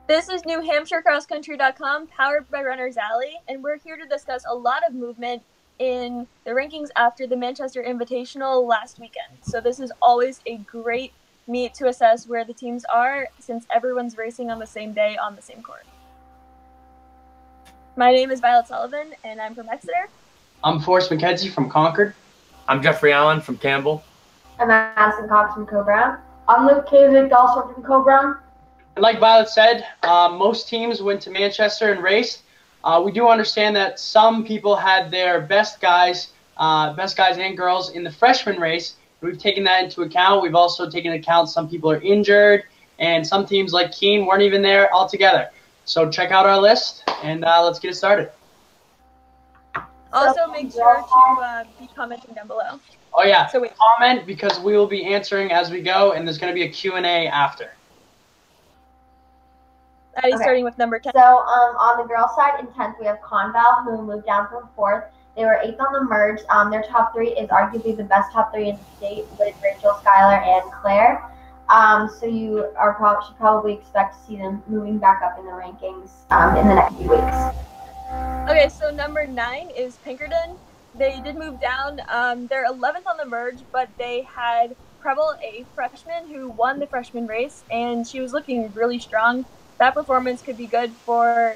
This is NewHampshireCrossCountry.com, powered by Runners Alley, and we're here to discuss a lot of movement in the rankings after the Manchester Invitational last weekend. So this is always a great meet to assess where the teams are, since everyone's racing on the same day on the same course. My name is Violet Sullivan, and I'm from Exeter. I'm Forrest McKenzie from Concord. I'm Jeffrey Allen from Campbell. I'm Madison Cox from Co-Brown. I'm Luke Kavick, also from Co-Brown. And like Violet said, most teams went to Manchester and raced. We do understand that some people had their best guys and girls in the freshman race. We've taken that into account. We've also taken into account some people are injured, and some teams like Keene weren't even there altogether. So check out our list, and let's get it started. Also, make sure to be commenting down below. Oh, yeah. So comment, because we will be answering as we go, and there's going to be a Q&A after. Addie, starting with number 10. So on the girls' side, in 10th, we have Conval, who moved down from 4th. They were 8th on the merge. Their top three is arguably the best top three in the state, with Rachel, Skylar, and Claire. So you should probably expect to see them moving back up in the rankings in the next few weeks. Okay, so number 9 is Pinkerton. They did move down. They're 11th on the merge, but they had Preble, a freshman, who won the freshman race, and she was looking really strong. That performance could be good for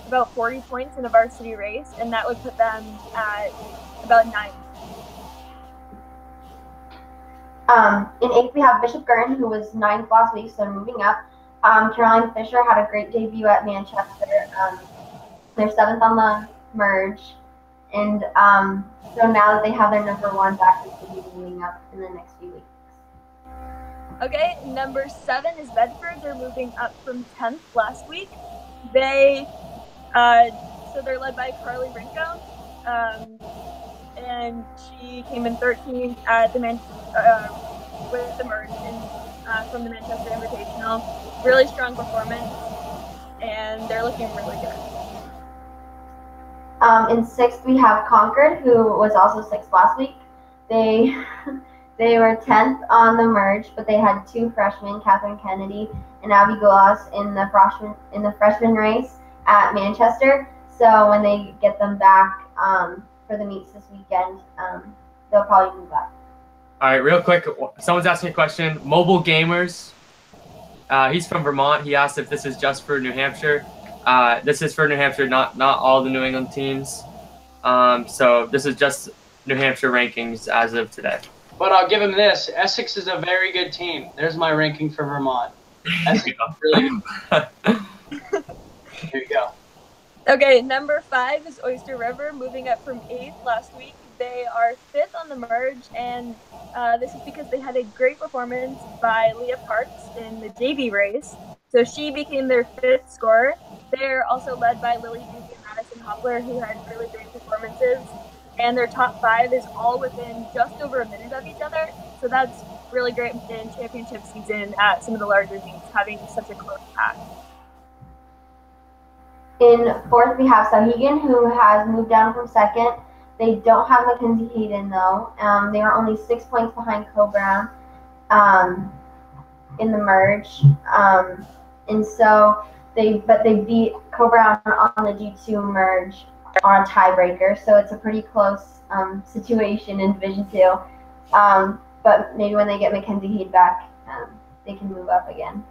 about 40 points in a varsity race, and that would put them at about 9th. In 8th, we have Bishop Gurton, who was 9th last week, so they're moving up. Caroline Fisher had a great debut at Manchester. They're 7th on the merge. And so now that they have their number 1 back, they should be moving up in the next few weeks. Okay, number 7 is Bedford. They're moving up from 10th last week. They're led by Carly Rinko, and she came in 13th at the with the merge from the Manchester Invitational. Really strong performance, and they're looking really good. In 6th, we have Concord, who was also 6th last week. They were 10th on the merge, but they had 2 freshmen, Catherine Kennedy and Abby Gulas, in the freshman race at Manchester. So when they get them back for the meets this weekend, they'll probably move up. All right, real quick, someone's asking a question. Mobile Gamers, he's from Vermont. He asked if this is just for New Hampshire. This is for New Hampshire, not all the New England teams. So this is just New Hampshire rankings as of today. But I'll give him this. Essex is a very good team. There's my ranking for Vermont. Essex, really good. Here you go. Okay, number 5 is Oyster River, moving up from 8th last week. They are 5th on the merge, and this is because they had a great performance by Leah Parks in the JV race. So she became their 5th scorer. They're also led by Lily Duke and Madison Hopler, who had really great performances. And their top 5 is all within just over a minute of each other. So that's really great in championship season at some of the larger meets, having such a close pack. In 4th, we have Sauhegan, who has moved down from 2nd. They don't have Mackenzie Hayden, though. They are only 6 points behind Co-Brown in the merge. And so they beat Co-Brown on the G2 merge on a tiebreaker, so it's a pretty close situation in Division 2. But maybe when they get Mackenzie Hayden back, they can move up again.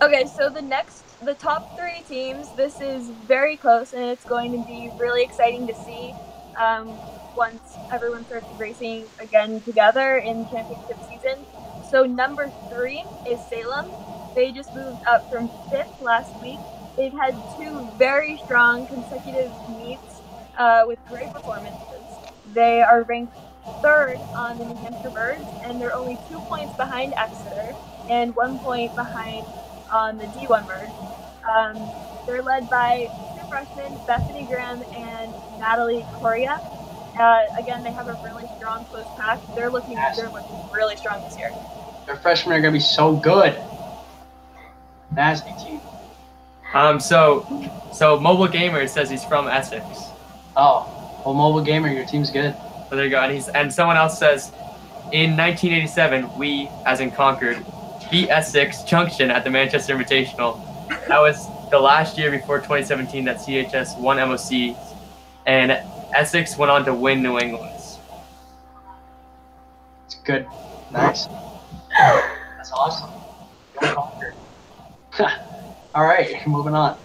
Okay, so the top 3 teams, this is very close, and it's going to be really exciting to see once everyone starts racing again together in championship season. So number 3 is Salem. They just moved up from 5th last week. They've had 2 very strong consecutive meets with great performances. They are ranked 3rd on the New Hampshire merge, and they're only 2 points behind Exeter and 1 point behind on the D1 merge. They're led by 2 freshmen, Bethany Graham and Natalie Coria. Again, they have a really strong close pack. They're looking really strong this year. Their freshmen are going to be so good. Nasty team. So Mobile Gamer says he's from Essex. Oh, well, Mobile Gamer, your team's good. So there you go. And someone else says, in 1987, we, as in Concord, beat Essex Junction at the Manchester Invitational That was the last year before 2017 that CHS won MOC, and Essex went on to win New England's. It's good. Nice. That's awesome. Go Concord. All right, moving on.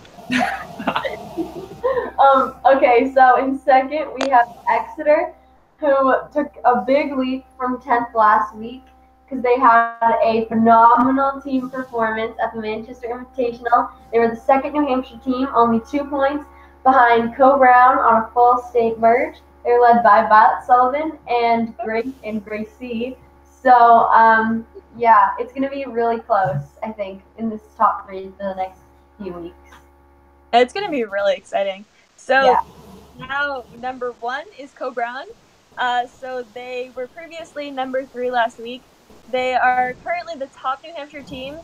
Okay, so in second we have Exeter, who took a big leap from 10th last week because they had a phenomenal team performance at the Manchester Invitational. They were the second New Hampshire team, only 2 points behind Co-Brown on a full state merge. They're led by Violet Sullivan and Grace C. So, yeah, it's going to be really close, I think, in this top 3 for the next few weeks. It's going to be really exciting. So Yeah. now number 1 is Co-Brown. So they were previously number 3 last week. They are currently the top New Hampshire team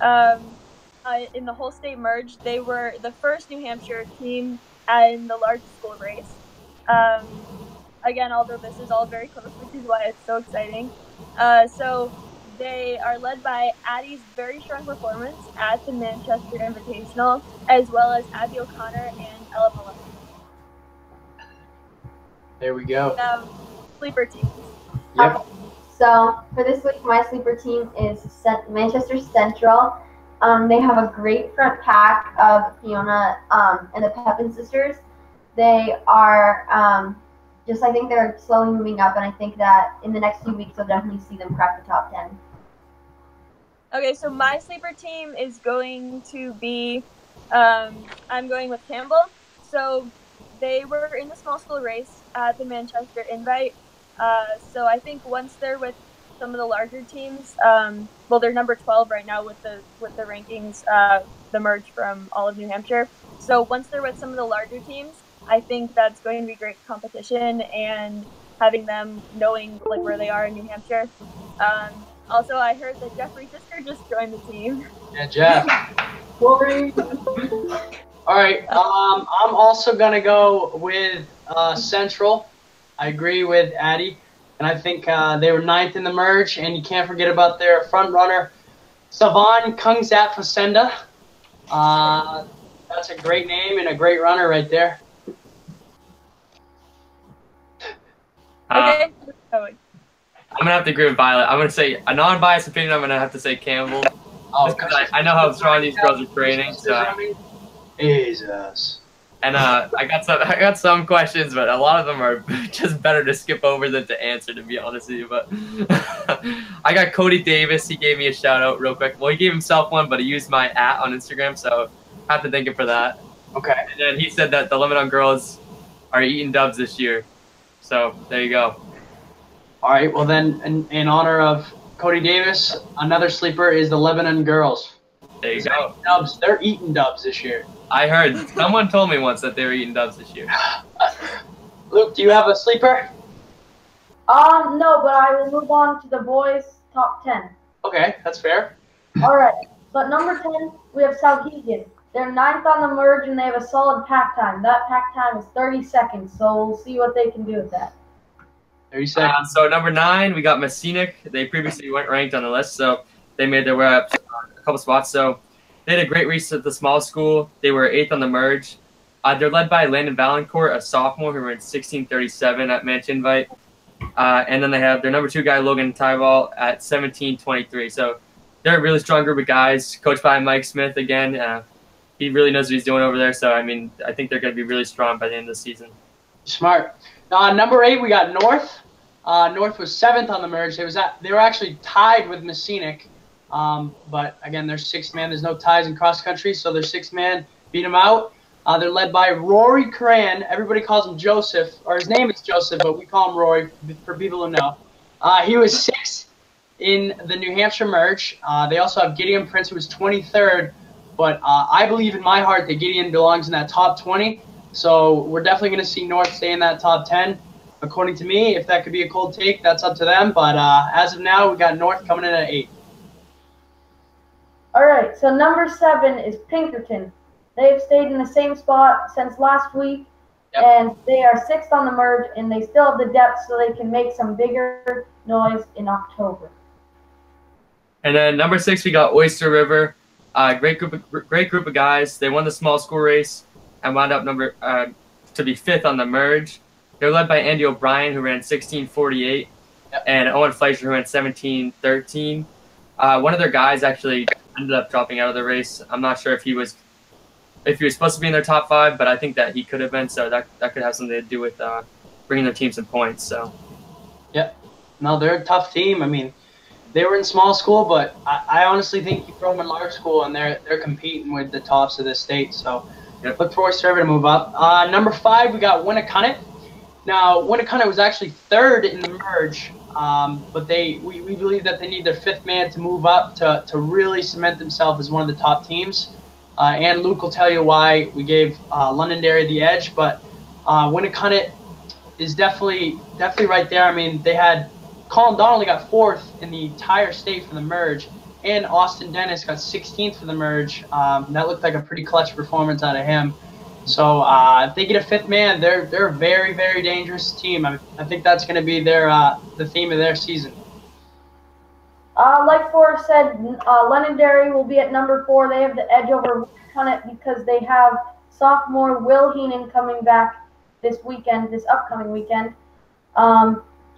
in the whole state merge. They were the first New Hampshire team in the large school race. Again, although this is all very close, which is why it's so exciting. So they are led by Addie's very strong performance at the Manchester Invitational, as well as Abby O'Connor and Ella Malone. There we go. Sleeper teams. Yep. So for this week, my sleeper team is Manchester Central. They have a great front pack of Fiona and the Pepin sisters. They are I think they're slowly moving up, and I think that in the next few weeks, you'll definitely see them crack the top 10. Okay, so my sleeper team is going to be, I'm going with Campbell. So they were in the small school race at the Manchester Invite. So I think once they're with some of the larger teams, they're number 12 right now with the rankings, the merge from all of New Hampshire. So once they're with some of the larger teams, I think that's going to be great competition and having them knowing like where they are in New Hampshire. Also, I heard that Jeffrey's sister just joined the team. Yeah, Jeff. Corey. All right. I'm also gonna go with Central. I agree with Addie, and I think they were 9th in the merge, and you can't forget about their front runner, Savan Kungsat Fasenda. That's a great name and a great runner right there. Okay. I'm gonna have to agree with Violet. I'm gonna say a non-biased opinion. I'm gonna have to say Campbell. Just because I know how strong these girls are training. So. Jesus. And I got some questions, but a lot of them are just better to skip over than to answer, to be honest with you. But I got Cody Davis. He gave me a shout out real quick. Well, he gave himself one, but he used my @ on Instagram, so I have to thank him for that. Okay. And then he said that the Lebanon girls are eating dubs this year. So there you go. All right. Well, then, in honor of Cody Davis, another sleeper is the Lebanon girls. There you go. Dubs. They're eating dubs this year. I heard. Someone told me once that they were eating dubs this year. Luke, do you have a sleeper? No, but I will move on to the boys' top 10. Okay, that's fair. All right. So at number 10, we have Souhegan. They're 9th on the merge, and they have a solid pack time. That pack time is 30 seconds, so we'll see what they can do with that. 30 seconds. So number 9, we got Messinic. They previously weren't ranked on the list, so they made their way up a couple spots. So they had a great race at the small school. They were 8th on the merge. They're led by Landon Valancourt, a sophomore who ran 16:37 at Manch Invite. And then they have their number 2 guy, Logan Tyball, at 17:23. So they're a really strong group of guys, coached by Mike Smith again. He really knows what he's doing over there. So, I mean, I think they're going to be really strong by the end of the season. Smart. Number 8, we got North. North was 7th on the merge. They were actually tied with Messinic. But, again, they're 6th man. There's no ties in cross country, so their 6th man beat them out. They're led by Rory Cran. Everybody calls him Joseph, or his name is Joseph, but we call him Rory for people who know. He was 6th in the New Hampshire merge. They also have Gideon Prince, who was 23rd. But I believe in my heart that Gideon belongs in that top 20. So we're definitely going to see North stay in that top 10. According to me, if that could be a cold take, that's up to them. But as of now, we got North coming in at 8. All right, so number 7 is Pinkerton. They've stayed in the same spot since last week, and they are 6th on the merge, and they still have the depth so they can make some bigger noise in October. And then number 6, we got Oyster River. Great group of guys. They won the small school race and wound up to be 5th on the merge. They're led by Andy O'Brien, who ran 16:48, and Owen Fleischer, who ran 17:13. One of their guys actually ended up dropping out of the race. I'm not sure if he was supposed to be in their top 5, but I think that he could have been. So that could have something to do with bringing their team some points. So. Yep. No, they're a tough team. I mean, they were in small school, but I honestly think you throw them in large school and they're competing with the tops of the state. So look forward to Survey to move up. Number 5, we got Winnacunnet. Now, Winnacunnet was actually 3rd in the merge, but we believe that they need their 5th man to move up to really cement themselves as one of the top teams. And Luke will tell you why we gave Londonderry the edge, but Winnacunnet is definitely right there. I mean, they had Colin Donnelly got 4th in the entire state for the merge, and Austin Dennis got 16th for the merge. That looked like a pretty clutch performance out of him. So if they get a 5th man, they're a very, very dangerous team. I think that's going to be the theme of their season. Like Forrest said, Londonderry will be at number 4. They have the edge over Winnacunnet because they have sophomore Will Heenan coming back this upcoming weekend.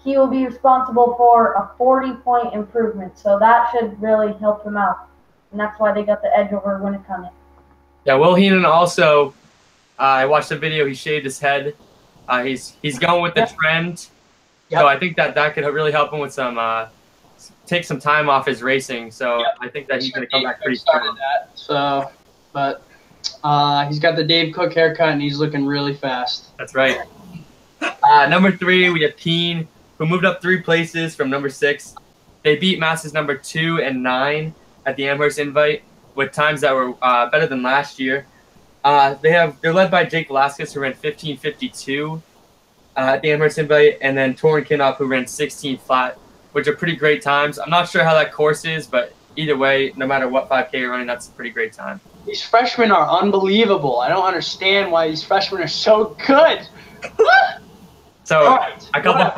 He will be responsible for a 40-point improvement, so that should really help him out, and that's why they got the edge over Winnacunnet. Yeah, Will Heenan also. I watched the video. He shaved his head. He's going with the trend, so I think that could really help him with take some time off his racing. So I think that he's going to come back pretty strong. But he's got the Dave Cook haircut and he's looking really fast. That's right. Number 3, we have Keene, who moved up 3 places from number 6. They beat Mass's number 2 and 9 at the Amherst Invite with times that were better than last year. They're led by Jake Velasquez, who ran 15:52 at the Amherst Invite, and then Torrin Kinop, who ran 16 flat, which are pretty great times. I'm not sure how that course is, but either way, no matter what 5K you're running, that's a pretty great time. These freshmen are unbelievable. I don't understand why these freshmen are so good. So, a couple of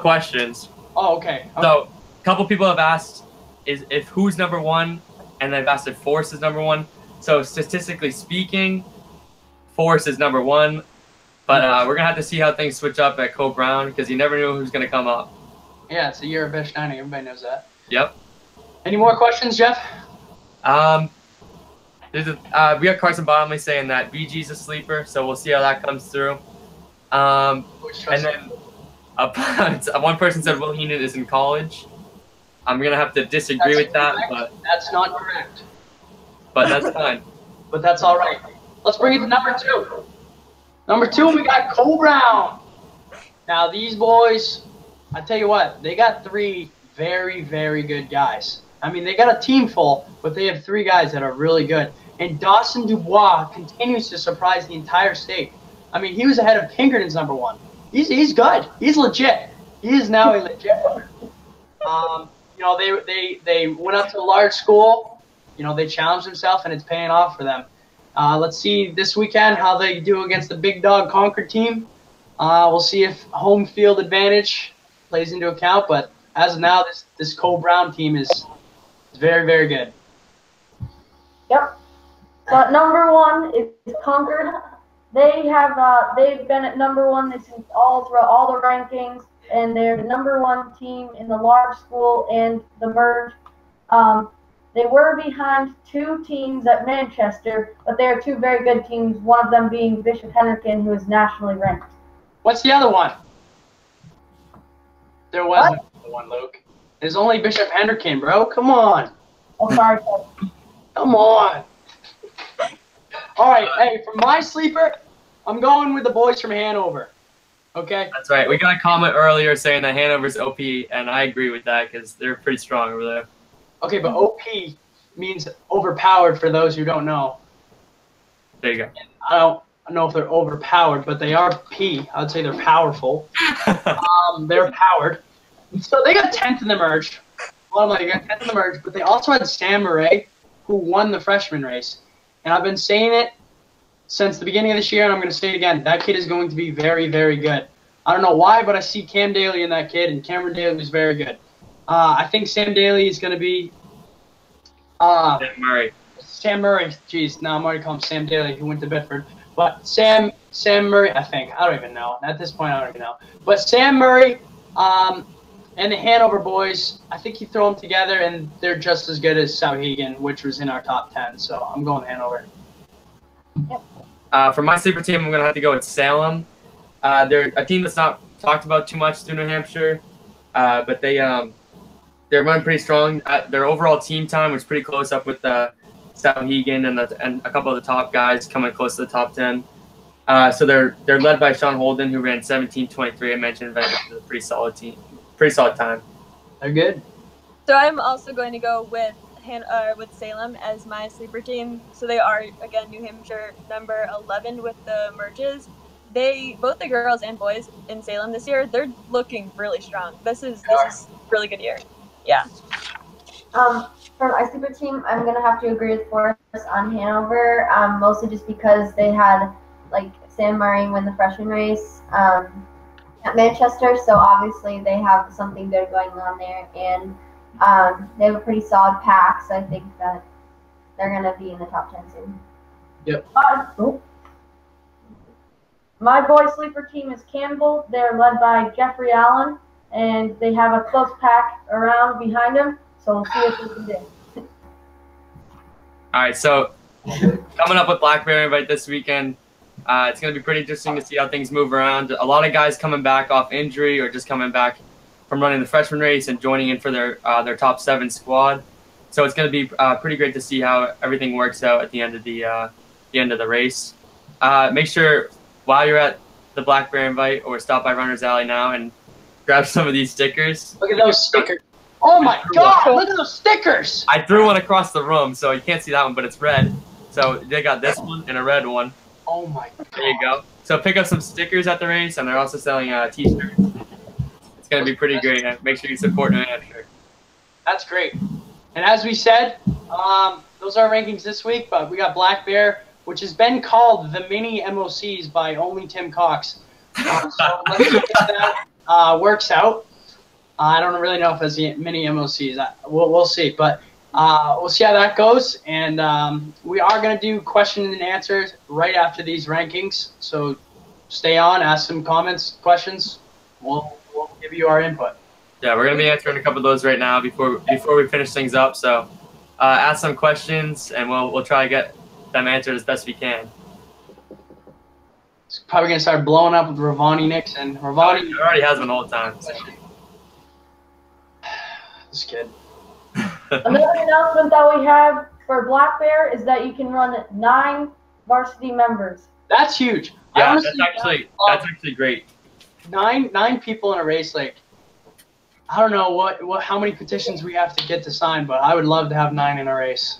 questions. Oh, okay. So, a couple people have asked if who's number 1, and they've asked if Forrest is number 1. So, statistically speaking, Forrest is number 1, but we're going to have to see how things switch up at Cole Brown because you never know who's going to come up. Yeah, it's a year of Bish Dining. Everybody knows that. Yep. Any more questions, Jeff? We got Carson Bottomley saying that BG's a sleeper, so we'll see how that comes through. And then one person said Will Heenan is in college. I'm going to have to disagree with that. But that's not correct. But that's fine. But that's all right. Let's bring it to number 2. Number 2, we got Cole Brown. Now, these boys, I tell you what, they got 3 very, very good guys. I mean, they got a team full, but they have 3 guys that are really good. And Dawson Dubois continues to surprise the entire state. I mean, he was ahead of Pinkerton's number 1. He's good. He's legit. He is now a legit runner. You know, they went up to a large school. You know, they challenged themselves, and it's paying off for them. Let's see this weekend how they do against the big dog Concord team. We'll see if home field advantage plays into account. But as of now, this Cole Brown team is very, very good. Yep. So number 1 is Concord. They've been at number 1 throughout all the rankings, and they're the number 1 team in the large school and the merge. They were behind 2 teams at Manchester, but they are 2 very good teams, one of them being Bishop Henderson, who is nationally ranked. What's the other one? There wasn't one, Luke. There's only Bishop Henderson, bro. Come on. Oh, sorry. Come on. All right, hey, for my sleeper, I'm going with the boys from Hanover. Okay? That's right. We got a comment earlier saying that Hanover's OP, and I agree with that because they're pretty strong over there. Okay, but OP means overpowered for those who don't know. There you go. I don't know if they're overpowered, but they are P. I would say they're powerful. They're powered. So they got 10th in the merge. Well, they got 10th in the merge, but they also had Sam Murray, who won the freshman race. And I've been saying it since the beginning of this year, and I'm going to say it again. That kid is going to be very, very good. I don't know why, but I see Cam Daly in that kid, and Cameron Daly is very good. I think Sam Daly is going to be Sam Murray. Sam Murray. Jeez, now I'm already calling him Sam Daly, who went to Bedford. But Sam Murray, I think. I don't even know. At this point, I don't even know. But Sam Murray and the Hanover boys, I think you throw them together, and they're just as good as Souhegan, which was in our top 10. So I'm going Hanover. For my sleeper team, I'm going to have to go with Salem. They're a team that's not talked about too much through New Hampshire, but they're running pretty strong. Their overall team time was pretty close up with Souhegan and a couple of the top guys coming close to the top 10. So they're led by Sean Holden, who ran 17:23. I mentioned that was a pretty solid team, pretty solid time. They're good. So I'm also going to go with Salem as my sleeper team. So they are, again, New Hampshire number 11 with the merges. Both the girls and boys in Salem this year, they're looking really strong. This is a really good year. Yeah. For my sleeper team, I'm gonna have to agree with Forrest on Hanover, mostly just because they had like Sam Murray win the freshman race at Manchester, so obviously they have something good going on there, and they have a pretty solid pack, so I think that they're gonna be in the top 10 soon. Yep. My boy sleeper team is Campbell. They're led by Jeffrey Allen, and they have a close pack around behind them. So we'll see what we can do. All right, so coming up with Black Bear Invite this weekend, it's going to be pretty interesting to see how things move around. A lot of guys coming back off injury or just coming back from running the freshman race and joining in for their top 7 squad. So it's going to be pretty great to see how everything works out at the end of the race. Make sure while you're at the Black Bear Invite or stop by Runner's Alley now and grab some of these stickers. Look at those stickers. Oh my God! Look at those stickers! I threw one across the room, so you can't see that one, but it's red. So they got this one and a red one. Oh my God! There you go. So pick up some stickers at the race, and they're also selling T-shirts. It's gonna be pretty great. Make sure you support New Hampshire. That's great. And as we said, those are our rankings this week. But we got Black Bear, which has been called the mini MOCs by only Tim Cox. So let's see if that works out. I don't really know if it's mini MOCs. We'll see, but we'll see how that goes. And we are going to do questions and answers right after these rankings. So stay on, ask some comments, questions. We'll give you our input. Yeah, we're going to be answering a couple of those right now before we finish things up. So ask some questions, and we'll try to get them answered as best we can. It's probably going to start blowing up with Ravani Nixon. Ravani It already has been the whole time. So. This kid. Another announcement that we have for Black Bear is that you can run 9 varsity members. That's huge. Yeah, honestly, that's actually great. Nine people in a race, like I don't know how many petitions we have to get to sign, but I would love to have 9 in a race.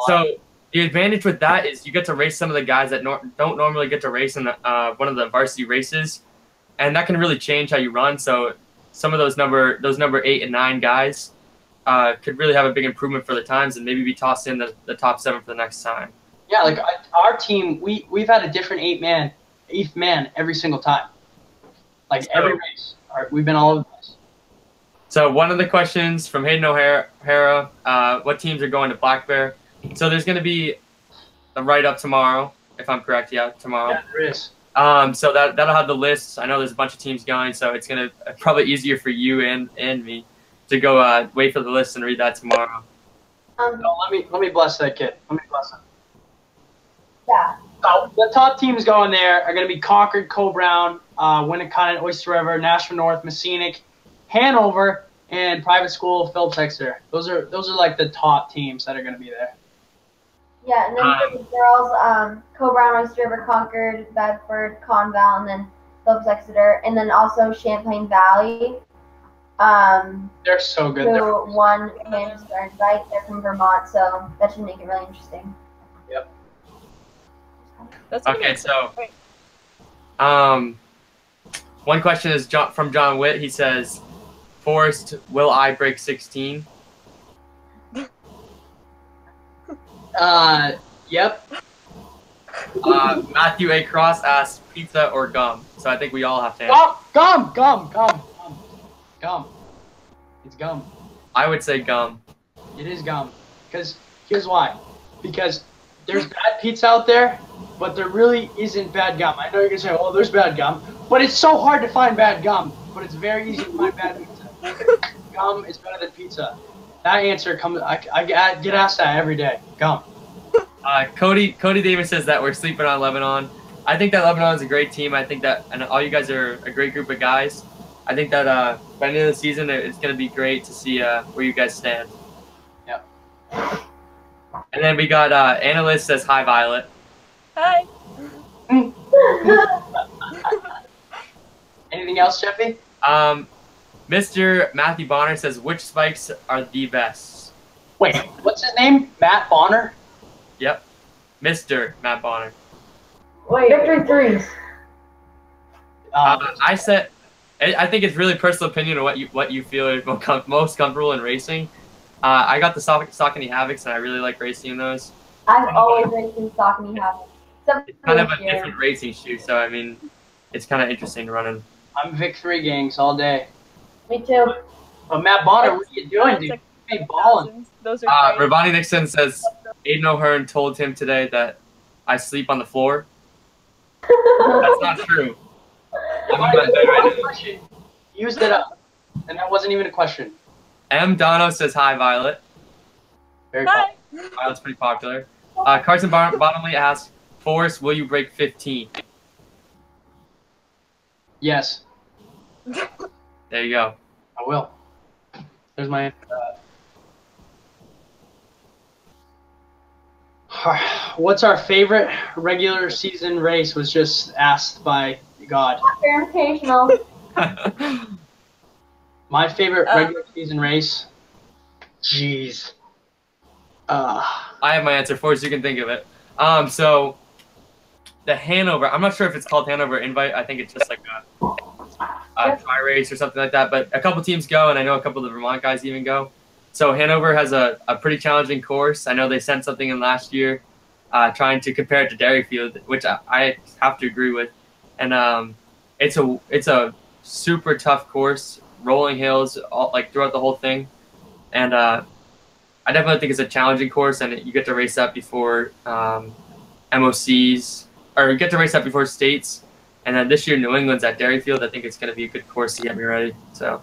So the advantage with that is you get to race some of the guys that don't normally get to race in one of the varsity races, and that can really change how you run. So some of those number 8 and 9 guys could really have a big improvement for the times and maybe be tossed in the top 7 for the next time. Yeah, like our team, we've had a different eighth man every single time. Like every race, we've been all over the place. So one of the questions from Hayden O'Hara, what teams are going to Black Bear? So there's going to be a write-up tomorrow, if I'm correct. Yeah, tomorrow. Yeah, there is. So that'll have the lists. I know there's a bunch of teams going, so it's gonna probably easier for you and me to go wait for the list and read that tomorrow. No, let me bless that kid. Let me bless him. Yeah. So the top teams going there are going to be Concord, Co-Brown, Winnicott, Oyster River, Nashville North, Messinic, Hanover, and private school Phillips Exeter. Those are like the top teams that are going to be there. Yeah, and then for the girls, Co-Brown, Oyster River, Concord, Bedford, Conval, and then Phillips Exeter, and then also Champlain Valley. They're so good. Who won Manchester Invite. They're from Vermont, so that should make it really interesting. Yep. That's Okay, so one question is from John Witt. He says, Forrest, will I break 16? Yep. Matthew A. Cross asks, pizza or gum? So I think we all have to answer. Gum. It's gum. I would say gum. It is gum. Because here's why. Because there's bad pizza out there, but there really isn't bad gum. I know you're going to say, oh, there's bad gum. But it's so hard to find bad gum. But it's very easy to find bad pizza. Gum is better than pizza. That answer comes. I get asked that every day. Gum. Cody Davis says that we're sleeping on Lebanon. I think that Lebanon is a great team. I think that, and all you guys are a great group of guys. I think that by the end of the season, it's going to be great to see where you guys stand. Yep. And then we got Analyst says hi, Violet. Hi. Anything else, Jeffy? Mr. Matthew Bonner says, which spikes are the best? Wait, what's his name? Matt Bonner? Yep. Mr. Matt Bonner. Wait, victory threes. I think it's really personal opinion of what you feel is most comfortable in racing. I got the Saucony Havocs, and I really like racing in those. I've always raced in Saucony Havocs. It's kind of a different racing shoe, so I mean, it's kind of interesting to run in. I'm Vic 3 gangs all day. Me too. But Matt Bonner, what are you doing, dude? You be balling. Those are great. Ravani Nixon says Aiden O'Hearn told him today that I sleep on the floor. That's not true. Question. Used it up, and that wasn't even a question. M. Dono says hi, Violet. Very Hi. Violet's pretty popular. Carson Bottomley asks, Forrest, will you break 15? Yes, There you go. I will. There's my answer to that. What's our favorite regular season race was just asked by God. Invitational. My favorite regular season race? Jeez. I have my answer, Forrest, you can think of it. So, the Hanover, I'm not sure if it's called Hanover Invite. I think it's just like a tri race or something like that. But a couple teams go, and I know a couple of the Vermont guys even go. So Hanover has a pretty challenging course. I know they sent something in last year trying to compare it to Dairyfield, which I have to agree with. And it's a super tough course, rolling hills like throughout the whole thing. And I definitely think it's a challenging course, and you get to race that before MOCs, or you get to race that before states. And then this year, New England's at Dairyfield. I think it's going to be a good course to get me ready. So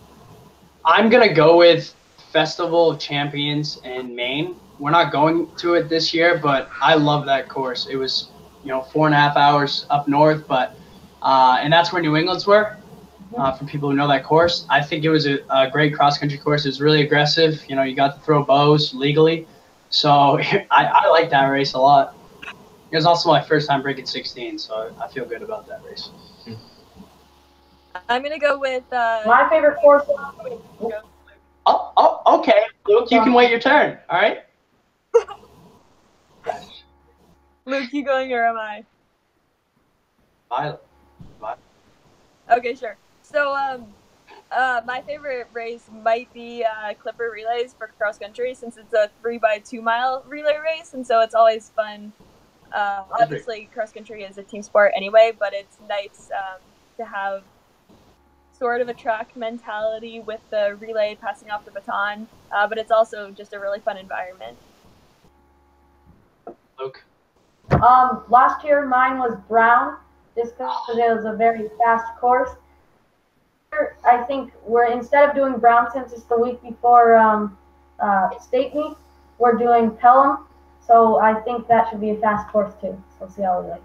I'm going to go with Festival of Champions in Maine. We're not going to it this year, but I love that course. It was, 4.5 hours up north, but and that's where New England's were. For people who know that course, I think it was a great cross-country course. It was really aggressive. You got to throw bows legally. So I like that race a lot. It was also my first time breaking 16, so I feel good about that race. I'm going to go with... My favorite course. Oh, okay. Luke, you can wait your turn, all right? Luke, you going or am I? Violet. Okay, sure. So, my favorite race might be Clipper Relays for cross country, since it's a 3x2 mile relay race, and so it's always fun. Obviously, cross country is a team sport anyway, but it's nice to have sort of a track mentality with the relay passing off the baton, but it's also just a really fun environment. Luke. Last year mine was Brown, just because it was a very fast course. I think instead of doing Brown, since it's the week before state meet, we're doing Pelham. So I think that should be a fast course too. So we'll see how we like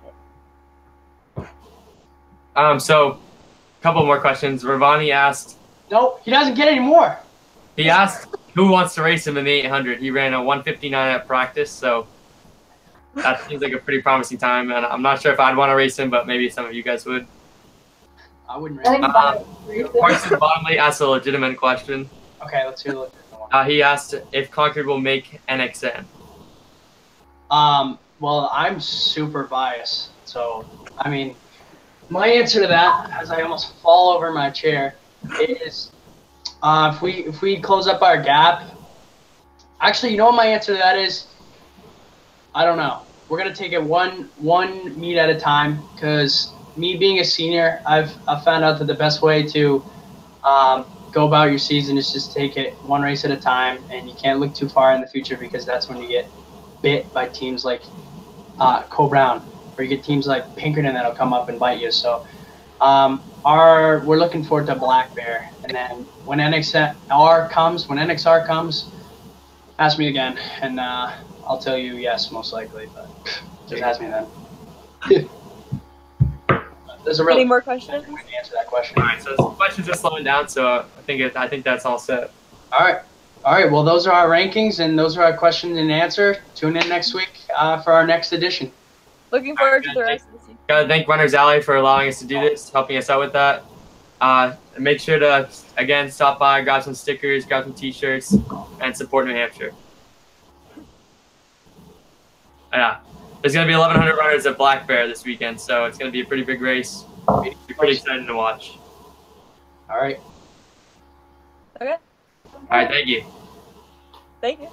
it. So a couple more questions. Ravani asked. No, he doesn't get any more. He asked who wants to race him in the 800. He ran a 1:59 at practice, so that seems like a pretty promising time. And I'm not sure if I'd want to race him, but maybe some of you guys would. I wouldn't race him. Carson Bottomley asked a legitimate question. Okay, let's hear the legitimate one. He asked if Concord will make NXN. Well, I'm super biased, so I mean, my answer to that, as I almost fall over my chair, is if we close up our gap. Actually, you know what my answer to that is? I don't know. We're gonna take it one meet at a time, because me being a senior, I've found out that the best way to go about your season is just take it one race at a time, and you can't look too far in the future because that's when you get bit by teams like Co-Brown, or you get teams like Pinkerton that'll come up and bite you. So we're looking forward to Black Bear, and then when NXR comes, ask me again, and I'll tell you yes, most likely, but just ask me then. There's Any more questions? way to answer that question. All right, so the questions are slowing down, so I think that's all set. All right. Well, those are our rankings, and those are our questions and answer. Tune in next week for our next edition. Looking forward to the rest of the season. Gotta thank Runners Alley for allowing us to do this, helping us out with that. Make sure to, again, stop by, grab some stickers, grab some t-shirts, and support New Hampshire. Yeah. There's going to be 1,100 runners at Black Bear this weekend, so it's going to be a pretty big race. It'll be pretty exciting to watch. All right. Okay. All right, thank you. Thank you.